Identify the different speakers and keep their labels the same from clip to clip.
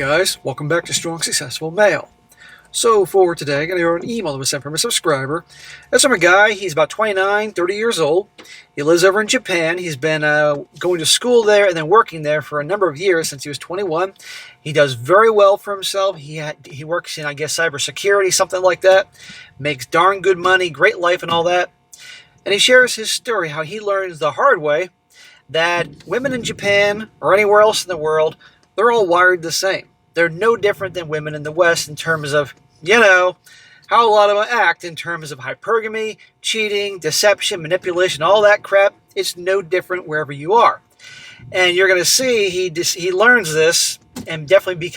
Speaker 1: guys, welcome back to Strong Successful Male. So for today, I'm going to go over an email that was sent from a subscriber. It's from a guy, he's about 29, 30 years old. He lives over in Japan. He's been going to school there and then working there for a number of years since he was 21. He does very well for himself. He works in, I guess, cybersecurity, something like that. Makes darn good money, great life and all that. And he shares his story, how he learns the hard way that women in Japan or anywhere else in the world, they're all wired the same. They're no different than women in the West in terms of, how a lot of them act in terms of hypergamy, cheating, deception, manipulation, all that crap. It's no different wherever you are. And you're going to see he learns this and definitely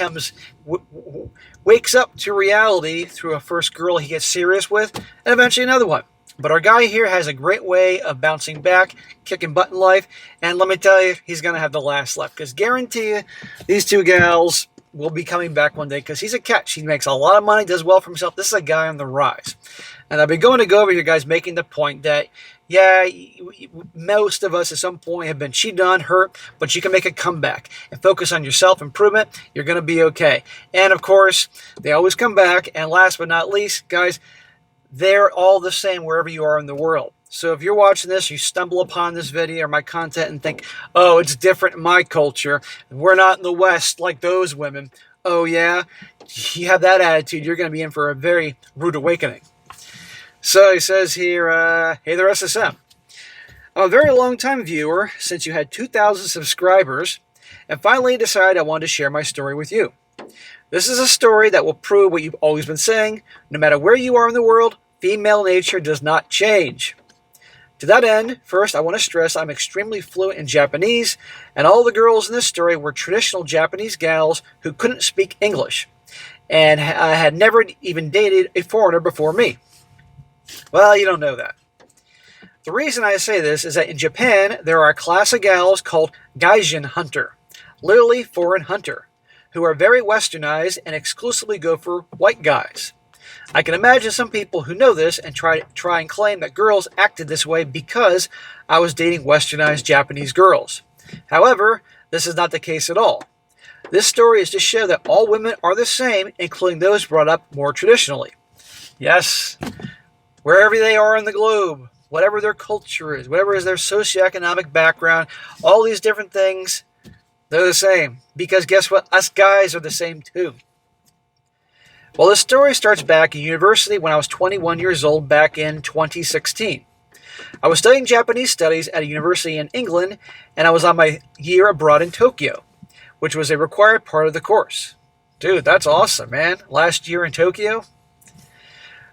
Speaker 1: wakes up to reality through a first girl he gets serious with and eventually another one. But our guy here has a great way of bouncing back, kicking butt in life. And let me tell you, he's going to have the last laugh. Because guarantee you, these two gals will be coming back one day because he's a catch. He makes a lot of money, does well for himself. This is a guy on the rise. And I've been going to go over here, guys, making the point that, most of us at some point have been cheated on, hurt, but you can make a comeback and focus on your self-improvement. You're going to be okay. And, of course, they always come back. And last but not least, guys, they're all the same wherever you are in the world. So if you're watching this, you stumble upon this video or my content and think, oh, it's different in my culture. We're not in the West like those women. Oh, yeah? You have that attitude, you're going to be in for a very rude awakening. So he says here, hey there, SSM. I'm a very long-time viewer since you had 2,000 subscribers and finally decided I wanted to share my story with you. This is a story that will prove what you've always been saying. No matter where you are in the world, female nature does not change. To that end, first I want to stress I'm extremely fluent in Japanese, and all the girls in this story were traditional Japanese gals who couldn't speak English, and I had never even dated a foreigner before me. Well, you don't know that. The reason I say this is that in Japan, there are a class of gals called gaijin hunter, literally foreign hunter, who are very westernized and exclusively go for white guys. I can imagine some people who know this and try and claim that girls acted this way because I was dating westernized Japanese girls. However, this is not the case at all. This story is to show that all women are the same, including those brought up more traditionally. Yes, wherever they are in the globe, whatever their culture is, whatever is their socioeconomic background, all these different things, they're the same. Because guess what? Us guys are the same too. Well, this story starts back in university when I was 21 years old back in 2016. I was studying Japanese studies at a university in England, and I was on my year abroad in Tokyo, which was a required part of the course. Dude, that's awesome, man. Last year in Tokyo.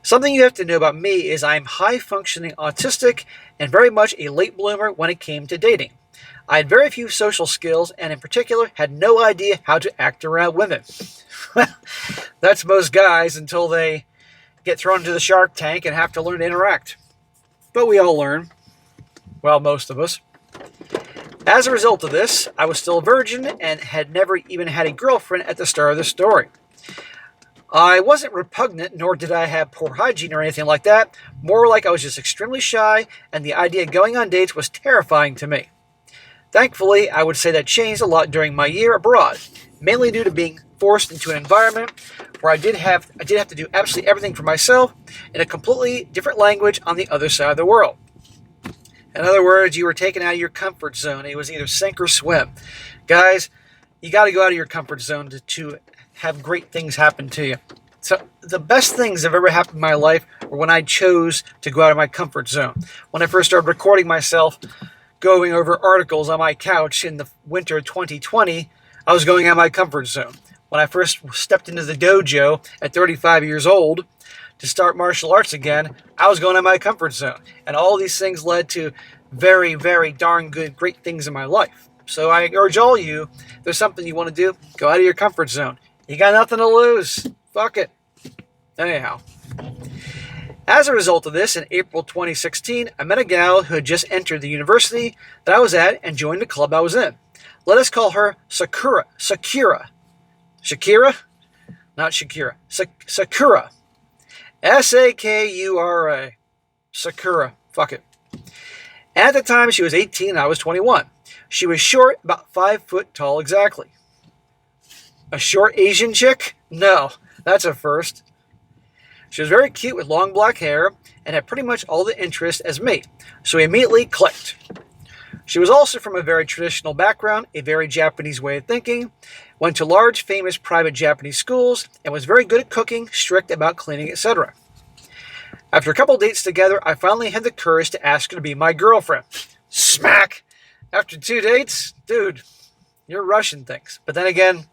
Speaker 1: Something you have to know about me is I'm high-functioning autistic and very much a late bloomer when it came to dating. I had very few social skills and in particular had no idea how to act around women. That's most guys until they get thrown into the shark tank and have to learn to interact. But we all learn. Well, most of us. As a result of this, I was still a virgin and had never even had a girlfriend at the start of the story. I wasn't repugnant, nor did I have poor hygiene or anything like that. More like I was just extremely shy, and the idea of going on dates was terrifying to me. Thankfully, I would say that changed a lot during my year abroad, mainly due to being forced into an environment where I did have to do absolutely everything for myself in a completely different language on the other side of the world. In other words, you were taken out of your comfort zone. It was either sink or swim. Guys, you got to go out of your comfort zone to have great things happen to you. So the best things that have ever happened in my life were when I chose to go out of my comfort zone. When I first started recording myself, going over articles on my couch in the winter of 2020, I was going out of my comfort zone. When I first stepped into the dojo at 35 years old to start martial arts again, I was going out of my comfort zone. And all these things led to very, very darn good, great things in my life. So I urge all you, if there's something you want to do, go out of your comfort zone. You got nothing to lose. Fuck it. Anyhow. As a result of this, in April 2016, I met a gal who had just entered the university that I was at and joined the club I was in. Let us call her Sakura. Sakura? Not Shakira. Sakura. Sakura. Sakura. Fuck it. At the time, she was 18 and I was 21. She was short, about 5 foot tall exactly. A short Asian chick? No, that's a first. She was very cute with long black hair and had pretty much all the interest as me, so we immediately clicked. She was also from a very traditional background, a very Japanese way of thinking, went to large, famous private Japanese schools, and was very good at cooking, strict about cleaning, etc. After a couple dates together, I finally had the courage to ask her to be my girlfriend. Smack! After 2 dates? Dude, you're rushing things. But then again,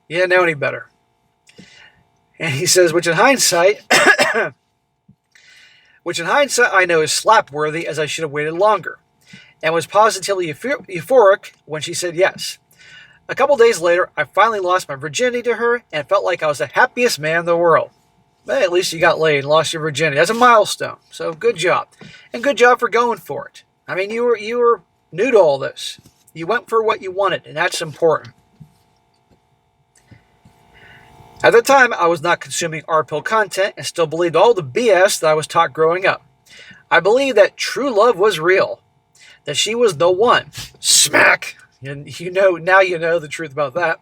Speaker 1: you didn't know any better. And he says, which in hindsight I know is slap-worthy, as I should have waited longer, and was positively euphoric when she said yes. A couple days later, I finally lost my virginity to her and felt like I was the happiest man in the world. But at least you got laid and lost your virginity. That's a milestone. So good job. And good job for going for it. I mean, you were new to all this. You went for what you wanted, and that's important. At the time, I was not consuming R-pill content and still believed all the BS that I was taught growing up. I believed that true love was real, that she was the one. Smack! And now you know the truth about that.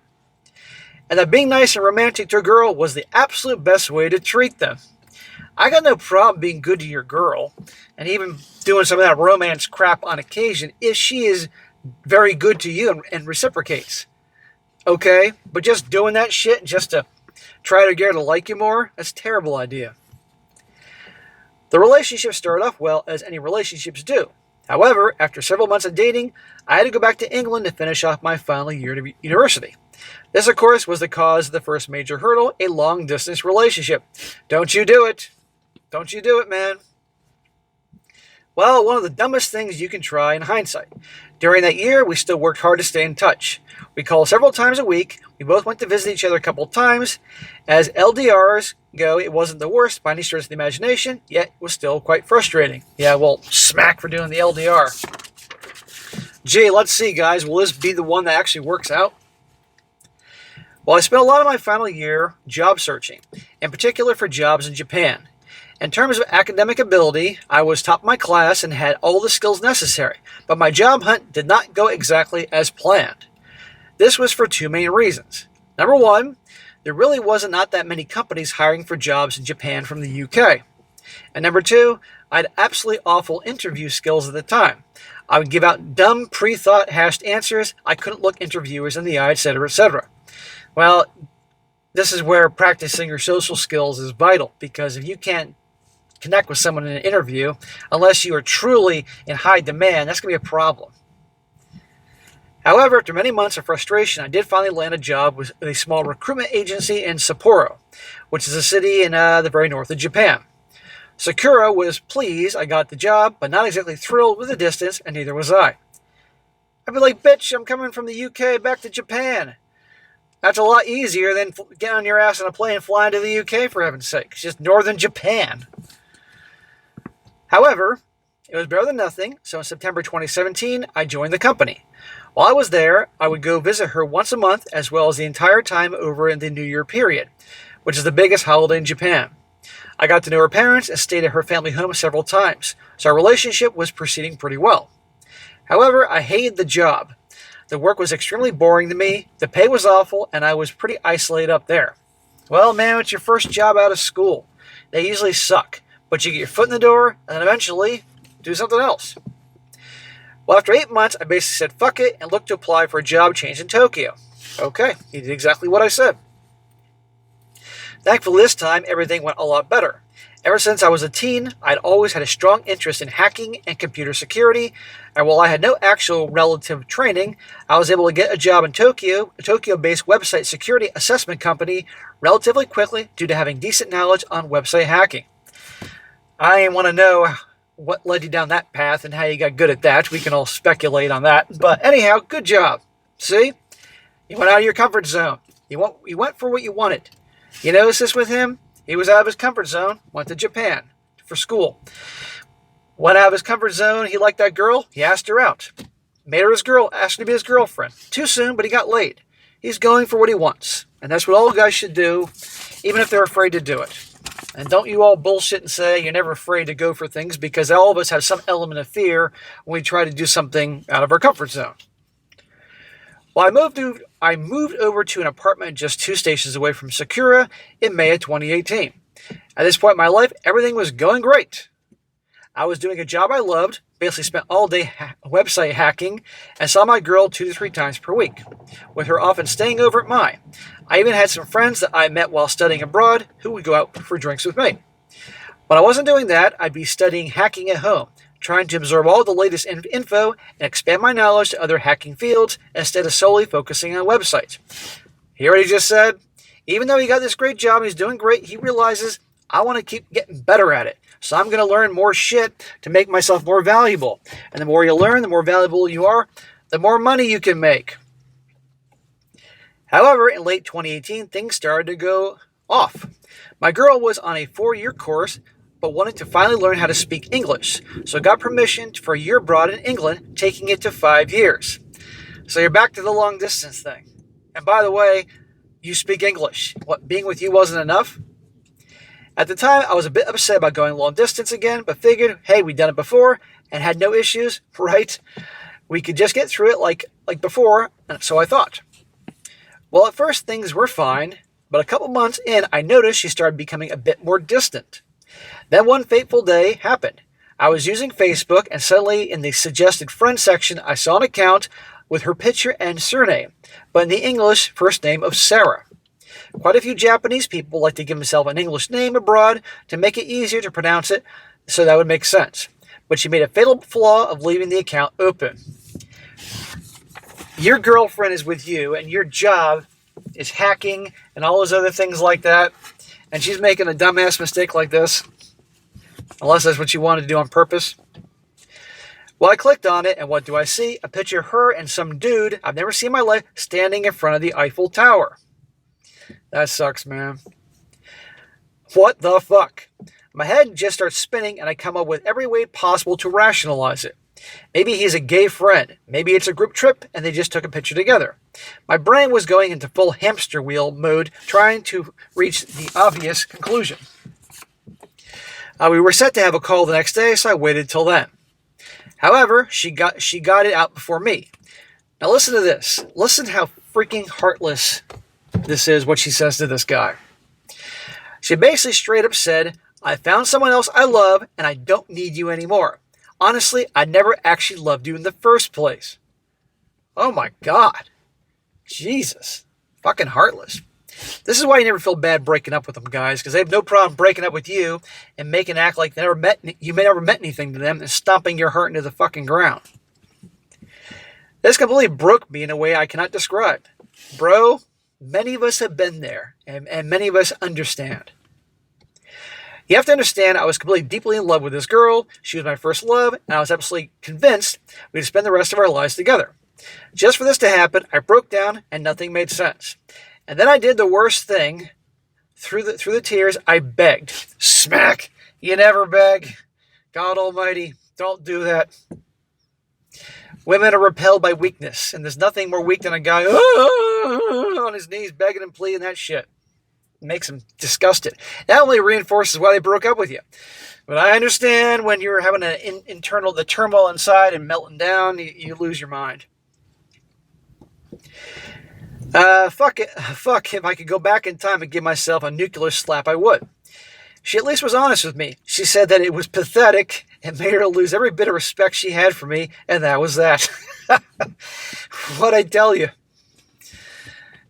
Speaker 1: And that being nice and romantic to a girl was the absolute best way to treat them. I got no problem being good to your girl, and even doing some of that romance crap on occasion if she is very good to you and reciprocates. Okay? But just doing that shit just to try to get her to like you more, that's a terrible idea. The relationship started off well, as any relationships do. However, after several months of dating, I had to go back to England to finish off my final year of university. This, of course, was the cause of the first major hurdle, a long-distance relationship. Don't you do it. Don't you do it, man. Well, one of the dumbest things you can try in hindsight. During that year, we still worked hard to stay in touch. We called several times a week. We both went to visit each other a couple of times. As LDRs go, it wasn't the worst by any stretch of the imagination, yet it was still quite frustrating. Yeah, well, smack for doing the LDR. Gee, let's see, guys. Will this be the one that actually works out? Well, I spent a lot of my final year job searching, in particular for jobs in Japan. In terms of academic ability, I was top of my class and had all the skills necessary, but my job hunt did not go exactly as planned. This was for two main reasons. Number one, there really wasn't not that many companies hiring for jobs in Japan from the UK. And number two, I had absolutely awful interview skills at the time. I would give out dumb, pre-thought, hashed answers. I couldn't look interviewers in the eye, etc., etc. Well, this is where practicing your social skills is vital, because if you can't connect with someone in an interview, unless you are truly in high demand, that's going to be a problem. However, after many months of frustration, I did finally land a job with a small recruitment agency in Sapporo, which is a city in the very north of Japan. Sakura was pleased I got the job, but not exactly thrilled with the distance, and neither was I. I'd be like, bitch, I'm coming from the UK back to Japan. That's a lot easier than getting on your ass on a plane and flying to the UK, for heaven's sake. It's just northern Japan. However, it was better than nothing, so in September 2017, I joined the company. While I was there, I would go visit her once a month, as well as the entire time over in the New Year period, which is the biggest holiday in Japan. I got to know her parents and stayed at her family home several times, so our relationship was proceeding pretty well. However, I hated the job. The work was extremely boring to me, the pay was awful, and I was pretty isolated up there. Well, man, it's your first job out of school. They usually suck, but you get your foot in the door, and then eventually do something else. Well, after 8 months, I basically said fuck it and looked to apply for a job change in Tokyo. Okay, he did exactly what I said. Thankfully, this time, everything went a lot better. Ever since I was a teen, I'd always had a strong interest in hacking and computer security, and while I had no actual relative training, I was able to get a job in Tokyo, a Tokyo-based website security assessment company, relatively quickly due to having decent knowledge on website hacking. I want to know what led you down that path and how you got good at that. We can all speculate on that, but anyhow, good job. See? You went out of your comfort zone. You went for what you wanted. You notice this with him? He was out of his comfort zone, went to Japan for school. Went out of his comfort zone, he liked that girl, he asked her out. Made her his girl, asked her to be his girlfriend. Too soon, but he got laid. He's going for what he wants. And that's what all guys should do, even if they're afraid to do it. And don't you all bullshit and say you're never afraid to go for things, because all of us have some element of fear when we try to do something out of our comfort zone. Well, I moved over to an apartment just 2 stations away from Sakura in May of 2018. At this point in my life, everything was going great. I was doing a job I loved, basically spent all day website hacking, and saw my girl 2 to 3 times per week, with her often staying over at mine. I even had some friends that I met while studying abroad who would go out for drinks with me. When I wasn't doing that, I'd be studying hacking at home, trying to absorb all the latest info and expand my knowledge to other hacking fields instead of solely focusing on websites. Hear what he just said? Even though he got this great job, he's doing great, he realizes, I want to keep getting better at it. So I'm going to learn more shit to make myself more valuable. And the more you learn, the more valuable you are, the more money you can make. However, in late 2018, things started to go off. My girl was on a 4-year course, but wanted to finally learn how to speak English. So got permission for a year abroad in England, taking it to 5 years. So you're back to the long distance thing. And by the way, you speak English. What, being with you wasn't enough? At the time, I was a bit upset about going long distance again, but figured, hey, we'd done it before and had no issues, right? We could just get through it like before, and so I thought. Well, at first, things were fine, but a couple months in, I noticed she started becoming a bit more distant. Then one fateful day happened. I was using Facebook, and suddenly in the suggested friends section, I saw an account with her picture and surname, but in the English first name of Sarah. Quite a few Japanese people like to give themselves an English name abroad to make it easier to pronounce it, so that would make sense. But she made a fatal flaw of leaving the account open. Your girlfriend is with you, and your job is hacking and all those other things like that, and she's making a dumbass mistake like this, unless that's what you wanted to do on purpose. Well, I clicked on it, and what do I see? A picture of her and some dude I've never seen in my life standing in front of the Eiffel Tower. That sucks, man. What the fuck? My head just starts spinning, and I come up with every way possible to rationalize it. Maybe he's a gay friend. Maybe it's a group trip, and they just took a picture together. My brain was going into full hamster wheel mode, trying to reach the obvious conclusion. We were set to have a call the next day, so I waited till then. However, she got it out before me. Now listen to this. Listen how freaking heartless this is, what she says to this guy. She basically straight up said, I found someone else I love, and I don't need you anymore. Honestly, I never actually loved you in the first place. Oh my God. Jesus. Fucking heartless. This is why you never feel bad breaking up with them, guys, because they have no problem breaking up with you and making it act like you never meant anything to them and stomping your heart into the fucking ground. This completely broke me in a way I cannot describe. Bro, many of us have been there, and many of us understand. You have to understand, I was completely deeply in love with this girl. She was my first love, and I was absolutely convinced we'd spend the rest of our lives together. Just for this to happen, I broke down, and nothing made sense. And then I did the worst thing. Through the tears, I begged. Smack! You never beg. God almighty, don't do that. Women are repelled by weakness, and there's nothing more weak than a guy on his knees begging and pleading that shit. It makes him disgusted. That only reinforces why they broke up with you. But I understand when you're having the turmoil inside and melting down, you lose your mind. Fuck if I could go back in time and give myself a nuclear slap, I would. She at least was honest with me. She said that it was pathetic and made her lose every bit of respect she had for me, and that was that. What'd I tell you?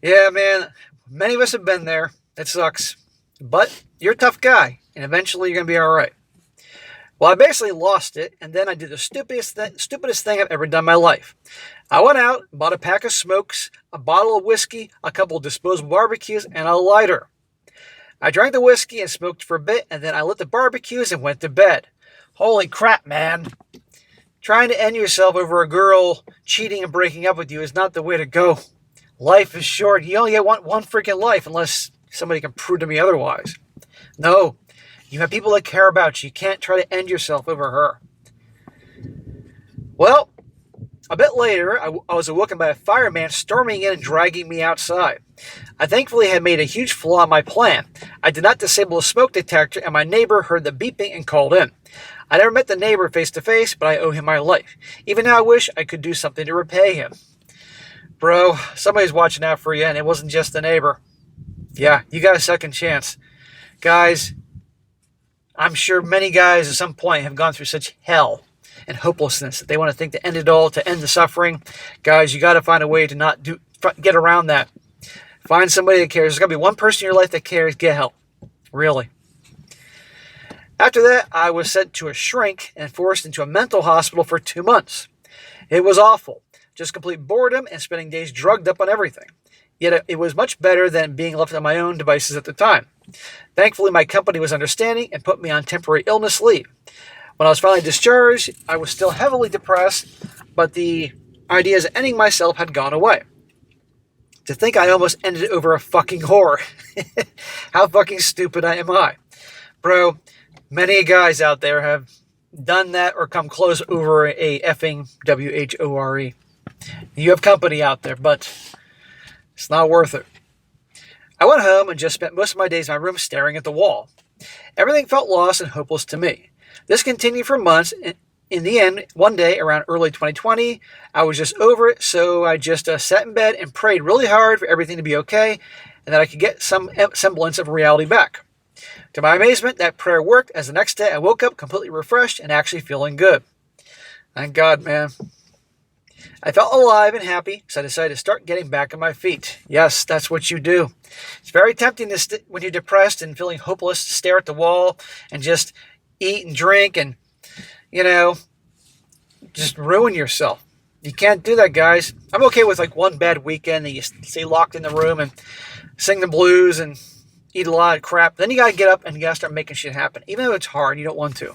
Speaker 1: Yeah, man, many of us have been there. It sucks. But you're a tough guy, and eventually you're going to be all right. Well, I basically lost it, and then I did the stupidest thing I've ever done in my life. I went out, bought a pack of smokes, a bottle of whiskey, a couple of disposable barbecues, and a lighter. I drank the whiskey and smoked for a bit, and then I lit the barbecues and went to bed. Holy crap, man. Trying to end yourself over a girl cheating and breaking up with you is not the way to go. Life is short. You only get one freaking life unless somebody can prove to me otherwise. No, you have people that care about you. You can't try to end yourself over her. Well, a bit later, I was awoken by a fireman storming in and dragging me outside. I thankfully had made a huge flaw in my plan. I did not disable the smoke detector, and my neighbor heard the beeping and called in. I never met the neighbor face to face, but I owe him my life. Even now I wish I could do something to repay him. bro, somebody's watching out for you, and it wasn't just the neighbor. Yeah, you got a second chance. Guys, I'm sure many guys at some point have gone through such hell and hopelessness that they want to think to end it all, to end the suffering. Guys, you got to find a way to not get around that. Find somebody that cares. There's got to be one person in your life that cares. Get help. Really. After that, I was sent to a shrink and forced into a mental hospital for 2 months. It was awful. Just complete boredom and spending days drugged up on everything. Yet it was much better than being left on my own devices at the time. Thankfully, my company was understanding and put me on temporary illness leave. When I was finally discharged, I was still heavily depressed, but the ideas of ending myself had gone away. To think I almost ended over a fucking whore. How fucking stupid am I? Bro, many guys out there have done that or come close over a effing WHORE. You have company out there, but it's not worth it. I went home and just spent most of my days in my room staring at the wall. Everything felt lost and hopeless to me. This continued for months. In the end, one day around early 2020, I was just over it, so I just sat in bed and prayed really hard for everything to be okay and that I could get some semblance of reality back. To my amazement, that prayer worked, as the next day I woke up completely refreshed and actually feeling good. Thank God, man. I felt alive and happy, so I decided to start getting back on my feet. Yes, that's what you do. It's very tempting when you're depressed and feeling hopeless to stare at the wall and just eat and drink and, just ruin yourself. You can't do that, guys. I'm okay with like one bad weekend that you stay locked in the room and sing the blues and eat a lot of crap. Then you got to get up and you got to start making shit happen. Even though it's hard, you don't want to.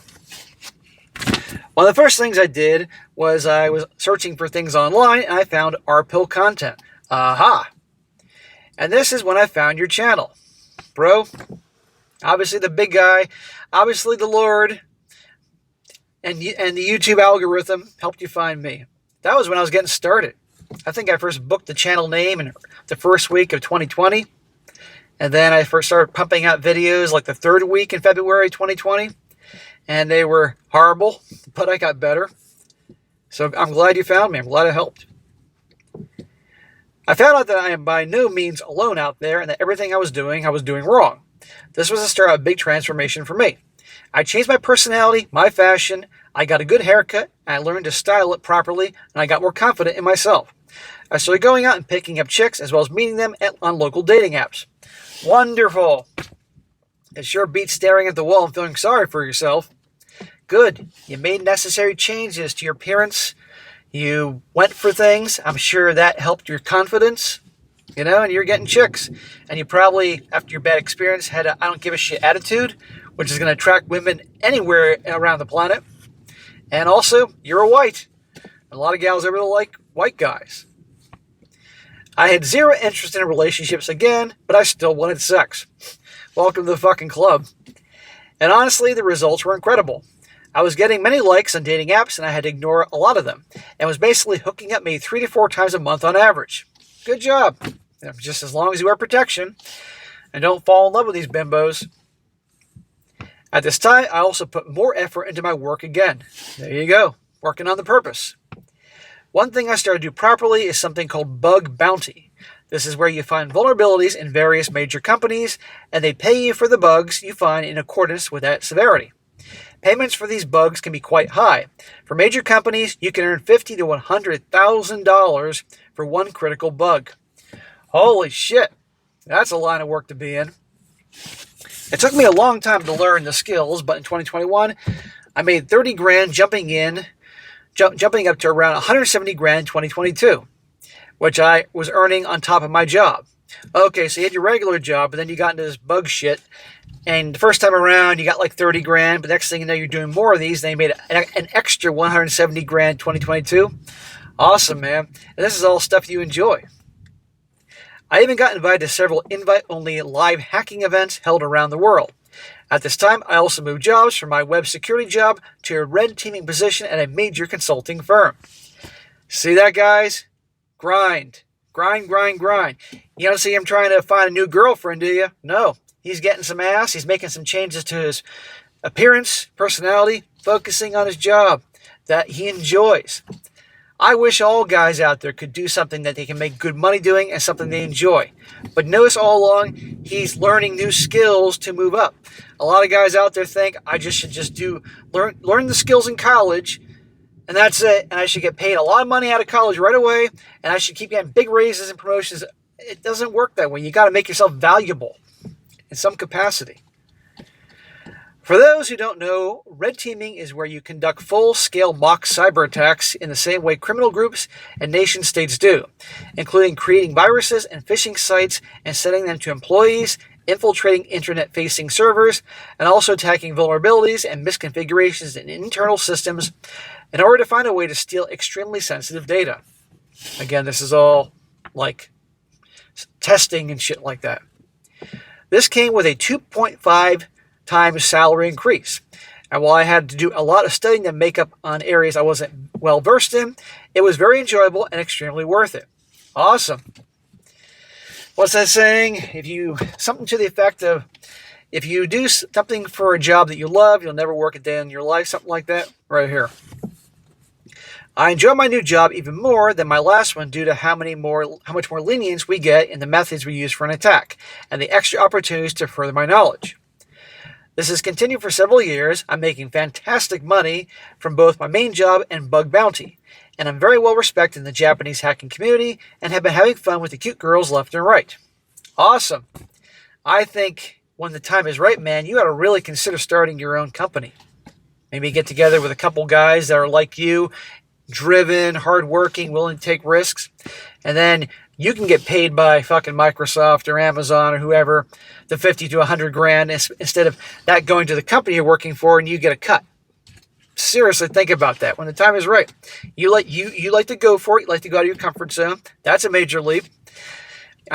Speaker 1: One of the first things I did was I was searching for things online and I found R-Pill content. Aha! And this is when I found your channel. Bro, obviously the big guy, obviously the Lord, and the YouTube algorithm helped you find me. That was when I was getting started. I think I first booked the channel name in the first week of 2020. And then I first started pumping out videos like the third week in February 2020. And they were horrible, but I got better. So I'm glad you found me. I'm glad I helped. I found out that I am by no means alone out there and that everything I was doing wrong. This was the start of a big transformation for me. I changed my personality, my fashion, I got a good haircut, and I learned to style it properly, and I got more confident in myself. I started going out and picking up chicks as well as meeting them on local dating apps. Wonderful. It sure beats staring at the wall and feeling sorry for yourself. Good. You made necessary changes to your appearance. You went for things. I'm sure that helped your confidence. And you're getting chicks. And you probably, after your bad experience, had a I don't give a shit attitude, which is going to attract women anywhere around the planet. And also, you're a white. A lot of gals ever like white guys. I had zero interest in relationships again, but I still wanted sex. Welcome to the fucking club. And honestly, the results were incredible. I was getting many likes on dating apps, and I had to ignore a lot of them, and was basically hooking up maybe 3 to 4 times a month on average. Good job. Just as long as you wear protection, and don't fall in love with these bimbos. At this time, I also put more effort into my work again. There you go, working on the purpose. One thing I started to do properly is something called bug bounty. This is where you find vulnerabilities in various major companies, and they pay you for the bugs you find in accordance with that severity. Payments for these bugs can be quite high. For major companies, you can earn $50,000 to $100,000 for one critical bug. Holy shit, that's a line of work to be in. It took me a long time to learn the skills, but in 2021, I made 30 grand jumping up to around 170 grand in 2022, which I was earning on top of my job. Okay, so you had your regular job, but then you got into this bug shit, and the first time around, you got like 30 grand, but next thing you know, you're doing more of these, then you made an extra 170 grand in 2022. Awesome, man. And this is all stuff you enjoy. I even got invited to several invite-only live hacking events held around the world. At this time, I also moved jobs from my web security job to a red teaming position at a major consulting firm. See that, guys? Grind. Grind, grind, grind. You don't see him trying to find a new girlfriend, do you? No. He's getting some ass. He's making some changes to his appearance, personality, focusing on his job that he enjoys. I wish all guys out there could do something that they can make good money doing and something they enjoy. But notice all along, he's learning new skills to move up. A lot of guys out there think I should just learn the skills in college, and that's it. And I should get paid a lot of money out of college right away, and I should keep getting big raises and promotions. It doesn't work that way. You got to make yourself valuable in some capacity. For those who don't know, red teaming is where you conduct full-scale mock cyber attacks in the same way criminal groups and nation-states do, including creating viruses and phishing sites and sending them to employees, infiltrating internet-facing servers, and also attacking vulnerabilities and misconfigurations in internal systems in order to find a way to steal extremely sensitive data. Again, this is all like testing and shit like that. This came with a 2.5 times salary increase. And while I had to do a lot of studying to make up on areas I wasn't well versed in, it was very enjoyable and extremely worth it. Awesome. What's that saying? Something to the effect of, if you do something for a job that you love, you'll never work a day in your life, something like that, right here. I enjoy my new job even more than my last one due to how much more lenience we get in the methods we use for an attack, and the extra opportunities to further my knowledge. This has continued for several years. I'm making fantastic money from both my main job and bug bounty, and I'm very well respected in the Japanese hacking community and have been having fun with the cute girls left and right. Awesome. I think when the time is right, man, you ought to really consider starting your own company. Maybe get together with a couple guys that are like you, driven, hardworking, willing to take risks, and then you can get paid by fucking Microsoft or Amazon or whoever the 50 to 100 grand instead of that going to the company you're working for and you get a cut. Seriously, think about that. When the time is right, you like to go for it. You like to go out of your comfort zone. That's a major leap.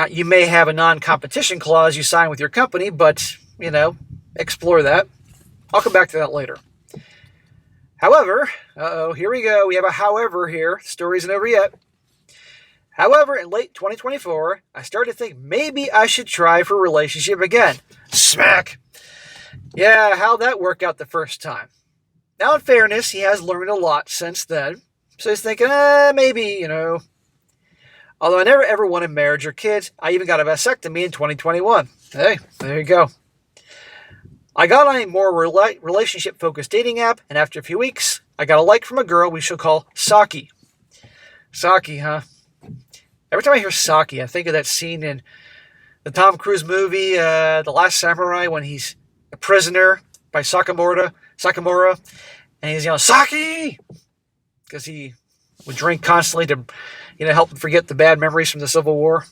Speaker 1: You may have a non-competition clause you sign with your company, but explore that. I'll come back to that later. However, here we go. We have a however here. The story isn't over yet. However, in late 2024, I started to think maybe I should try for a relationship again. Smack! Yeah, how'd that work out the first time? Now, in fairness, he has learned a lot since then. So he's thinking, maybe, Although I never ever wanted marriage or kids, I even got a vasectomy in 2021. Hey, there you go. I got on a more relationship-focused dating app, and after a few weeks, I got a like from a girl we shall call Saki. Saki, huh? Every time I hear Saki, I think of that scene in the Tom Cruise movie, The Last Samurai, when he's a prisoner by Sakamura, and he's yelling, Saki! Because he would drink constantly to, help him forget the bad memories from the Civil War.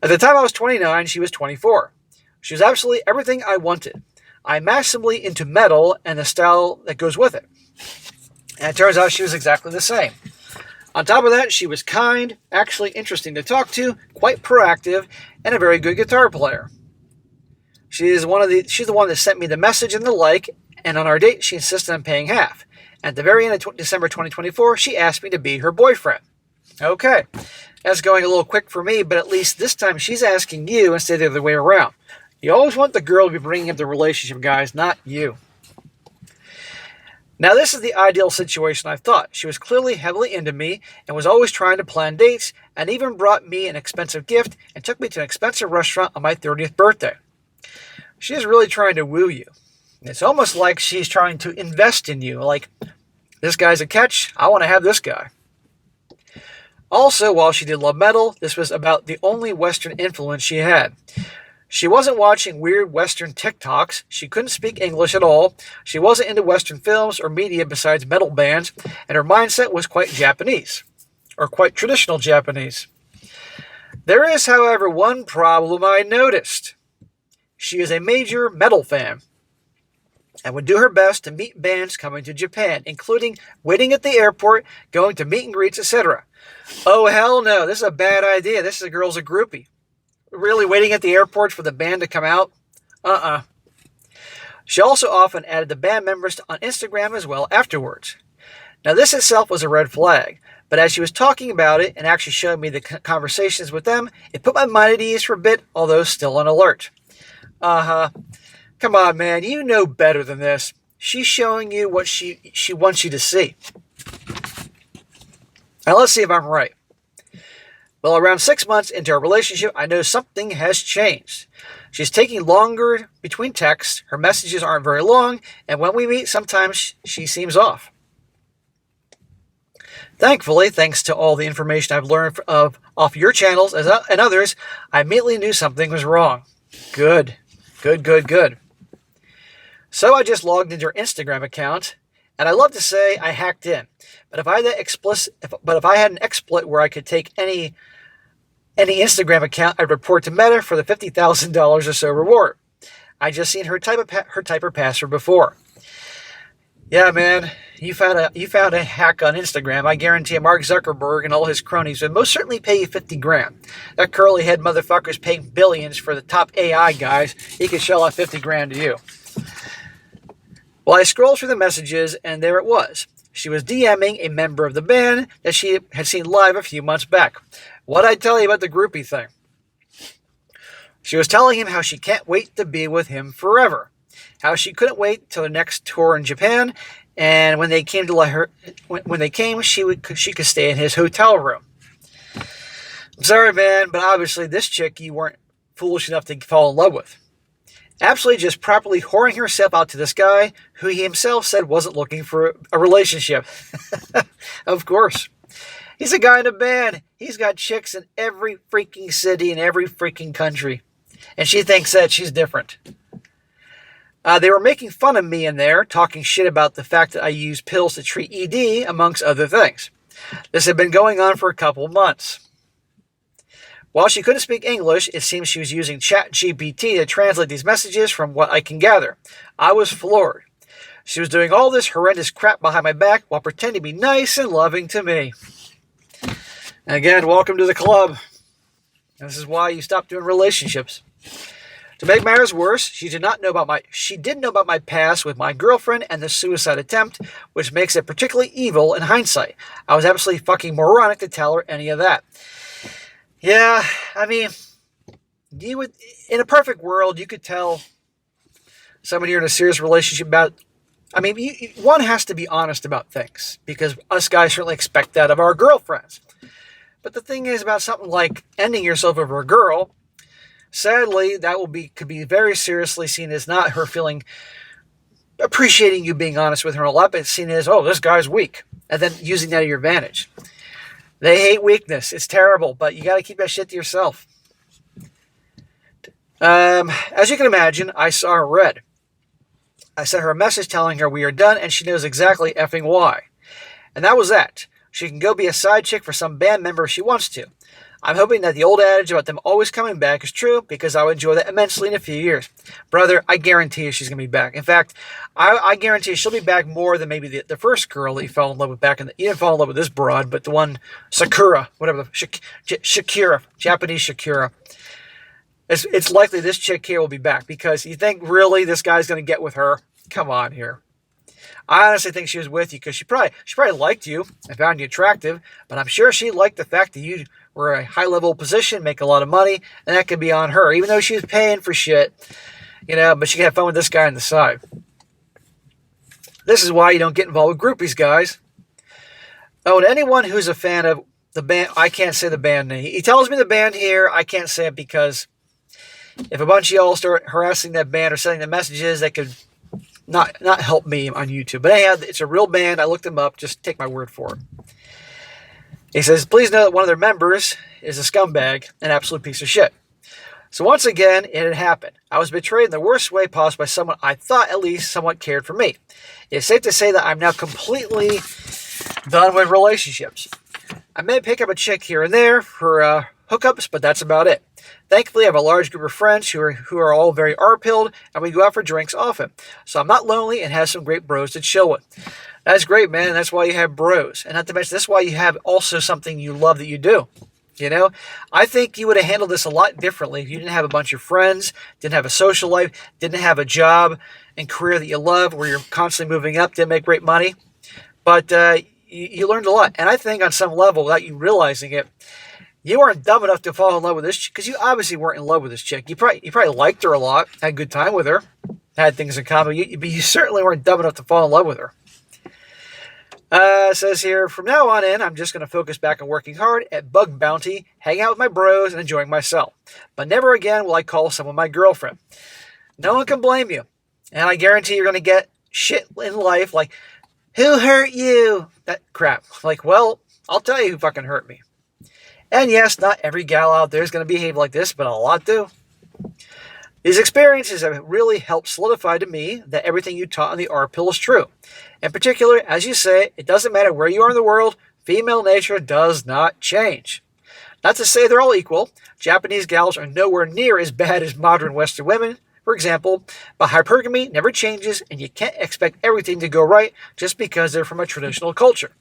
Speaker 1: At the time I was 29, she was 24. She was absolutely everything I wanted. I'm massively into metal and the style that goes with it. And it turns out she was exactly the same. On top of that, she was kind, actually interesting to talk to, quite proactive, and a very good guitar player. She's the one that sent me the message and the like, and on our date, she insisted on paying half. At the very end of December 2024, she asked me to be her boyfriend. Okay, that's going a little quick for me, but at least this time she's asking you instead of the other way around. You always want the girl to be bringing up the relationship, guys, not you. Now, this is the ideal situation I thought. She was clearly heavily into me and was always trying to plan dates and even brought me an expensive gift and took me to an expensive restaurant on my 30th birthday. She is really trying to woo you. It's almost like she's trying to invest in you. Like, this guy's a catch. I want to have this guy. Also, while she did love metal, this was about the only Western influence she had. She wasn't watching weird Western TikToks. She couldn't speak English at all. She wasn't into Western films or media besides metal bands. And her mindset was quite Japanese. Or quite traditional Japanese. There is, however, one problem I noticed. She is a major metal fan. And would do her best to meet bands coming to Japan, including waiting at the airport, going to meet and greets, etc. Oh, hell no. This is a bad idea. This girl's a groupie. Really waiting at the airport for the band to come out? She also often added the band members on Instagram as well afterwards. Now, this itself was a red flag, but as she was talking about it and actually showing me the conversations with them, it put my mind at ease for a bit, although still on alert. Come on, man, you know better than this. She's showing you what she wants you to see. Now let's see if I'm right. Well, around 6 months into our relationship, I know something has changed. She's taking longer between texts, her messages aren't very long, and when we meet, sometimes she seems off. Thankfully, thanks to all the information I've learned off your channels and others, I immediately knew something was wrong. Good. Good. So I just logged into her Instagram account, and I love to say I hacked in. But if I had an exploit where I could take any Instagram account, I'd report to Meta for the $50,000 or so reward. I just seen her type her password before. Yeah, man, you found a hack on Instagram. I guarantee Mark Zuckerberg and all his cronies would most certainly pay you 50 grand. That curly head motherfucker's paying billions for the top AI guys. He could shell out 50 grand to you. Well, I scrolled through the messages, and there it was. She was DMing a member of the band that she had seen live a few months back. What'd I tell you about the groupie thing? She was telling him how she can't wait to be with him forever. How she couldn't wait till the next tour in Japan, and when they came she could stay in his hotel room. I'm sorry, man, but obviously this chick you weren't foolish enough to fall in love with. Absolutely just properly whoring herself out to this guy who he himself said wasn't looking for a relationship. Of course. He's a guy in a band. He's got chicks in every freaking city in every freaking country. And she thinks that she's different. They were making fun of me in there, talking shit about the fact that I use pills to treat ED, amongst other things. This had been going on for a couple of months. While she couldn't speak English, it seems she was using ChatGPT to translate these messages from what I can gather. I was floored. She was doing all this horrendous crap behind my back while pretending to be nice and loving to me. And again, welcome to the club. This is why you stop doing relationships. To make matters worse, she did know about my past with my girlfriend and the suicide attempt, which makes it particularly evil in hindsight. I was absolutely fucking moronic to tell her any of that. Yeah, I mean, in a perfect world, you could tell somebody you're in a serious relationship about. I mean, one has to be honest about things, because us guys certainly expect that of our girlfriends. But the thing is about something like ending yourself over a girl, sadly, that could be very seriously seen as not her appreciating you being honest with her a lot, but it's seen as, oh, this guy's weak, and then using that to your advantage. They hate weakness. It's terrible, but you got to keep that shit to yourself. As you can imagine, I saw her red. I sent her a message telling her we are done, and she knows exactly effing why. And that was that. She can go be a side chick for some band member if she wants to. I'm hoping that the old adage about them always coming back is true, because I would enjoy that immensely in a few years. Brother, I guarantee you she's going to be back. In fact, I guarantee you she'll be back more than maybe the first girl that you fell in love with back in the... You didn't fall in love with this broad, but the one, Sakura, whatever, Shakira, Japanese Shakira. It's likely this chick here will be back, because you think really this guy's going to get with her? Come on here. I honestly think she was with you because she probably liked you and found you attractive, but I'm sure she liked the fact that you were a high-level position, make a lot of money, and that could be on her, even though she was paying for shit, but she could have fun with this guy on the side. This is why you don't get involved with groupies, guys. Oh, and anyone who's a fan of the band, I can't say the band name. He tells me the band here, I can't say it because if a bunch of y'all start harassing that band or sending them messages, that could not help me on YouTube. But anyhow, it's a real band. I looked them up. Just take my word for it. He says, please know that one of their members is a scumbag, an absolute piece of shit. So once again, it had happened. I was betrayed in the worst way possible by someone I thought at least somewhat cared for me. It's safe to say that I'm now completely done with relationships. I may pick up a chick here and there for hookups, but that's about it. Thankfully, I have a large group of friends who are all very R-pilled, and we go out for drinks often. So I'm not lonely and have some great bros to chill with. That's great, man. That's why you have bros. And not to mention, that's why you have also something you love that you do. I think you would have handled this a lot differently if you didn't have a bunch of friends, didn't have a social life, didn't have a job and career that you love, where you're constantly moving up, didn't make great money. But you learned a lot. And I think on some level, without you realizing it, you weren't dumb enough to fall in love with this chick, because you obviously weren't in love with this chick. You probably liked her a lot, had a good time with her, had things in common, but you certainly weren't dumb enough to fall in love with her. Says here, from now on in, I'm just going to focus back on working hard at bug bounty, hanging out with my bros, and enjoying myself. But never again will I call someone my girlfriend. No one can blame you. And I guarantee you're going to get shit in life like, who hurt you? That crap. Like, well, I'll tell you who fucking hurt me. And yes, not every gal out there is going to behave like this, but a lot do. These experiences have really helped solidify to me that everything you taught on the R pill is true. In particular, as you say, it doesn't matter where you are in the world, female nature does not change. Not to say they're all equal. Japanese gals are nowhere near as bad as modern Western women, for example, but hypergamy never changes, and you can't expect everything to go right just because they're from a traditional culture.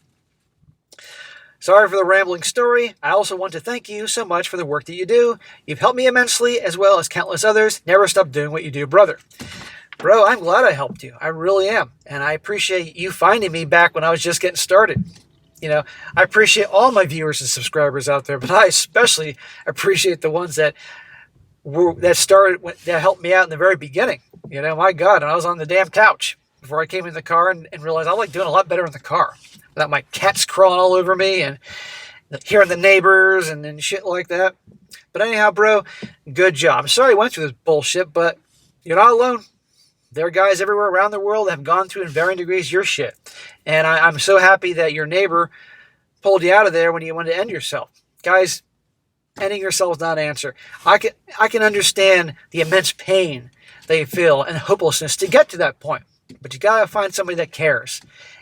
Speaker 1: Sorry for the rambling story. I also want to thank you so much for the work that you do. You've helped me immensely, as well as countless others. Never stop doing what you do, brother. Bro, I'm glad I helped you. I really am. And I appreciate you finding me back when I was just getting started. You know, I appreciate all my viewers and subscribers out there, but I especially appreciate the ones that helped me out in the very beginning. You know, my God, and I was on the damn couch before I came in the car and realized I like doing a lot better in the car without my cats crawling all over me and hearing the neighbors and shit like that. But anyhow, bro, good job. I'm sorry I went through this bullshit, but you're not alone. There are guys everywhere around the world that have gone through in varying degrees your shit. And I'm so happy that your neighbor pulled you out of there when you wanted to end yourself. Guys, ending yourself is not an answer. I can understand the immense pain they feel and hopelessness to get to that point. But you got to find somebody that cares.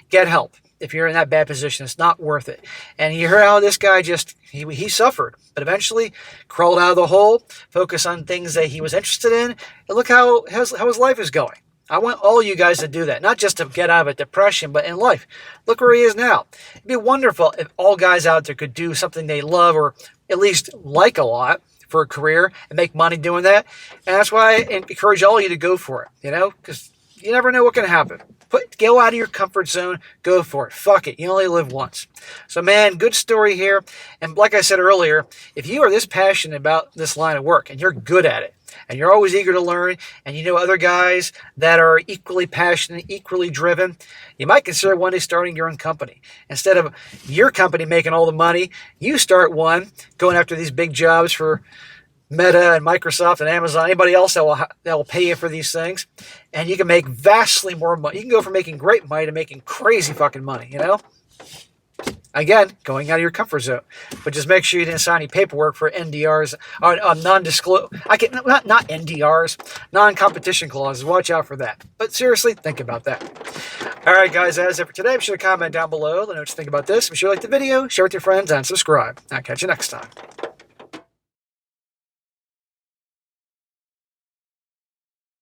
Speaker 1: Get help. If you're in that bad position, it's not worth it. And you heard how this guy he suffered, but eventually crawled out of the hole, focused on things that he was interested in, and look how his life is going. I want all you guys to do that, not just to get out of a depression, but in life. Look where he is now. It'd be wonderful if all guys out there could do something they love or at least like a lot for a career and make money doing that. And that's why I encourage all of you to go for it, you know, because you never know what can happen. Go out of your comfort zone. Go for it. Fuck it. You only live once. So, man, good story here. And like I said earlier, if you are this passionate about this line of work and you're good at it and you're always eager to learn and you know other guys that are equally passionate, equally driven, you might consider one day starting your own company. Instead of your company making all the money, you start one going after these big jobs for Meta and Microsoft and Amazon, anybody else that will pay you for these things, and you can make vastly more money. You can go from making great money to making crazy fucking money, you know? Again, going out of your comfort zone. But just make sure you didn't sign any paperwork for NDRs, or non-disclose, not NDRs, non-competition clauses. Watch out for that. But seriously, think about that. All right, guys, that's it for today. Be sure to comment down below. Let me know what you think about this. Be sure to like the video, share with your friends, and subscribe. I'll catch you next time.